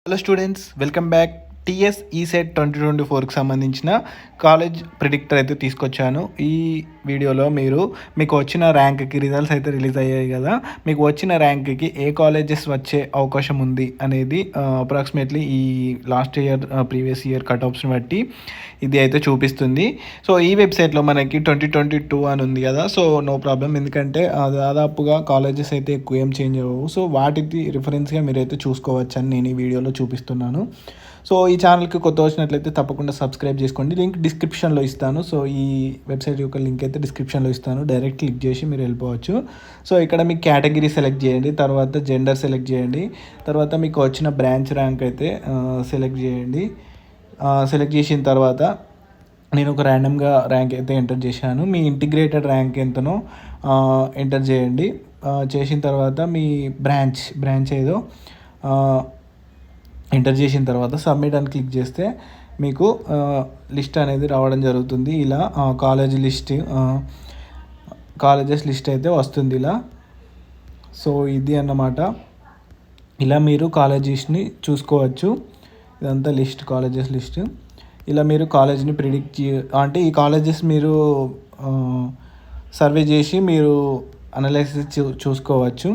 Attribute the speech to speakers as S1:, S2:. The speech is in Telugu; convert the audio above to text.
S1: Hello students, welcome back. TS ECET 2024కి సంబంధించిన కాలేజ్ ప్రిడిక్టర్ అయితే తీసుకొచ్చాను. ఈ వీడియోలో మీకు వచ్చిన ర్యాంక్కి రిజల్ట్స్ అయితే రిలీజ్ అయ్యాయి కదా, మీకు వచ్చిన ర్యాంక్కి ఏ కాలేజెస్ వచ్చే అవకాశం ఉంది అనేది అప్రాక్సిమేట్లీ ఈ last year previous year cut ఆఫ్స్ని బట్టి ఇది అయితే చూపిస్తుంది. సో ఈ వెబ్సైట్లో మనకి 2022 అని ఉంది కదా, సో నో ప్రాబ్లం, ఎందుకంటే దాదాపుగా కాలేజెస్ అయితే ఎక్కువ ఏం చేంజ్ అవ్వవు. సో వాటికి రిఫరెన్స్గా మీరైతే చూసుకోవచ్చు అని నేను ఈ వీడియోలో చూపిస్తున్నాను. సో ఈ ఛానల్కి కొత్త వచ్చినట్లయితే తప్పకుండా సబ్స్క్రైబ్ చేసుకోండి. లింక్ డిస్క్రిప్షన్లో ఇస్తాను. సో ఈ వెబ్సైట్ యొక్క లింక్ అయితే డిస్క్రిప్షన్లో ఇస్తాను, డైరెక్ట్ క్లిక్ చేసి మీరు వెళ్ళిపోవచ్చు. సో ఇక్కడ మీకు కేటగిరీ సెలెక్ట్ చేయండి, తర్వాత జెండర్ సెలెక్ట్ చేయండి, తర్వాత మీకు వచ్చిన బ్రాంచ్ ర్యాంక్ అయితే సెలెక్ట్ చేయండి. సెలెక్ట్ చేసిన తర్వాత నేను ఒక ర్యాండమ్గా ర్యాంక్ అయితే ఎంటర్ చేశాను. మీ ఇంటిగ్రేటెడ్ ర్యాంక్ ఎంతనో ఎంటర్ చేయండి. చేసిన తర్వాత మీ బ్రాంచ్ ఏదో ఎంటర్ చేసిన తర్వాత సబ్మిట్ అని క్లిక్ చేస్తే మీకు లిస్ట్ అనేది రావడం జరుగుతుంది. ఇలా కాలేజెస్ లిస్ట్ అయితే వస్తుంది ఇలా. సో ఇది అన్నమాట, ఇలా మీరు కాలేజెస్ని చూసుకోవచ్చు. ఇదంతా కాలేజెస్ లిస్ట్. ఇలా మీరు కాలేజ్ని అంటే ఈ కాలేజెస్ మీరు సర్వే చేసి మీరు అనలైసిస్ చూసుకోవచ్చు.